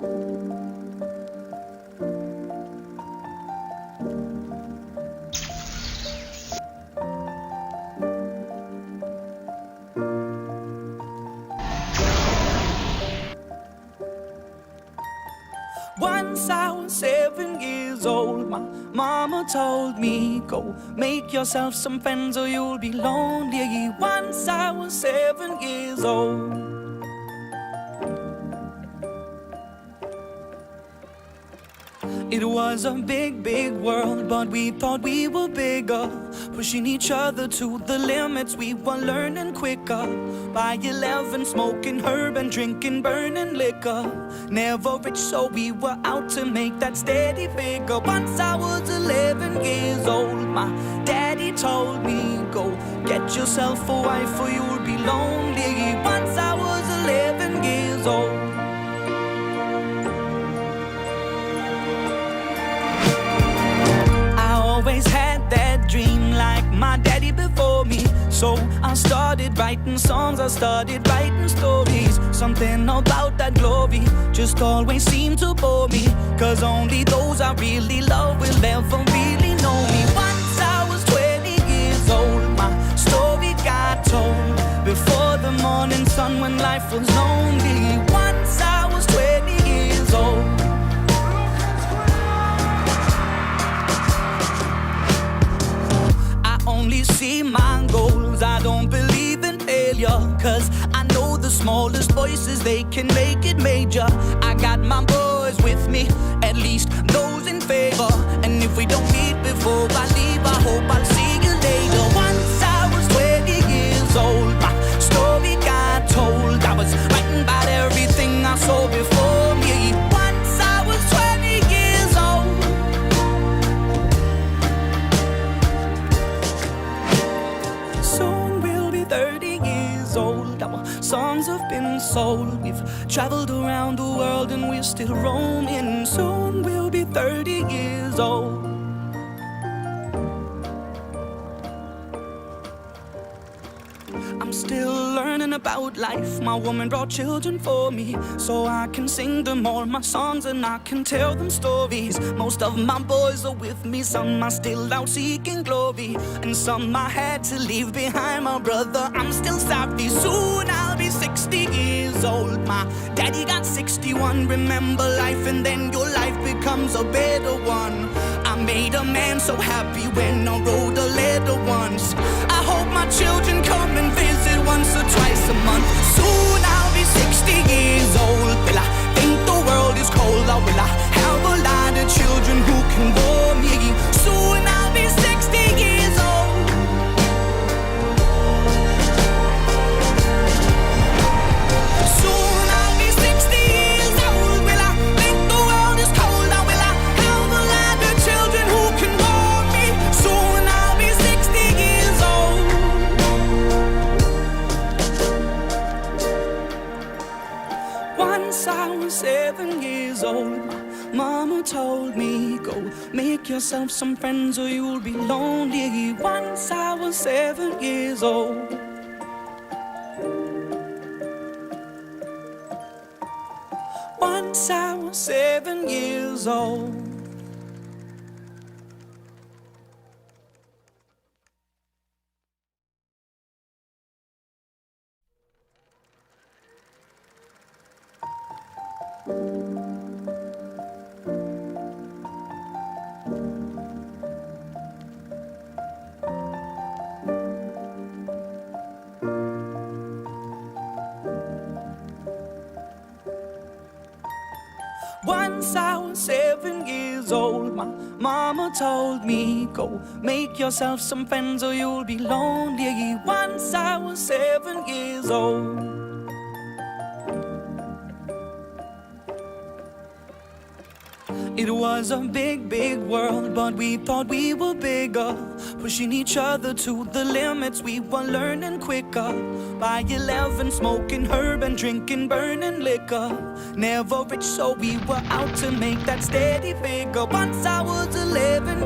Once I was 7 years old, my mama told me, go make yourself some friends or you'll be lonely. Once I was 7 years old. It was a big, big world, but we thought we were bigger, pushing each other to the limits. We were learning quicker. By 11, smoking herb and drinking burning liquor. Never rich, so we were out to make that steady figure. Once I was 11 years old, my daddy told me, go get yourself a wife or you'll be lonely. Once I was 11 years old. Always had that dream like my daddy before me. So I started writing songs, I started writing stories. Something about that glory just always seemed to bore me, 'cause only those I really love will ever really know me. Once I was 20 years old, my story got told before the morning sun when life was lonely. Once I was 20 years old. Only see my goals, I don't believe in failure, 'cause I know the smallest voices, they can make it major. I got my boys with me, at least those in favor. And if we don't meet before I leave, I hope I'll see you later. Once I was 20 years old, my story got told. I was writing about everything I saw before me. Once I was 20 years old. Soon we'll be 30 years old. Our songs have been sold. We've traveled around the world and we're still roaming. Soon we'll be 30 years old. I'm still learning about life. My woman brought children for me, so I can sing them all my songs and I can tell them stories. Most of my boys are with me, some are still out seeking glory, and some I had to leave behind. My brother, I'm still sorry. Soon I'll be 60 years old. My daddy got 61. Remember life and then your life becomes a better one. I made a man so happy when I wrote a letter once. I hope my children come and visit once or twice a month. Soon I'll be 60 years old. Will I think the world is cold, or will I have a lot of children who can bore me? Soon I'll be 60 years old. Soon I'll be 60 years old. Will I think the world is cold, or will I have a lot of children who can bore me? Soon I'll be 60 years old. Once I was 7 years old, my mama told me, go make yourself some friends or you'll be lonely. Once I was 7 years old. Once I was 7 years old. Once I was 7 years old, my mama told me, go make yourself some friends or you'll be lonely. Once I was 7 years old. It was a big, big world, but we thought we were bigger, pushing each other to the limits. We were learning quicker. By 11, smoking herb and drinking burning liquor. Never rich, so we were out to make that steady figure. Once I was 11.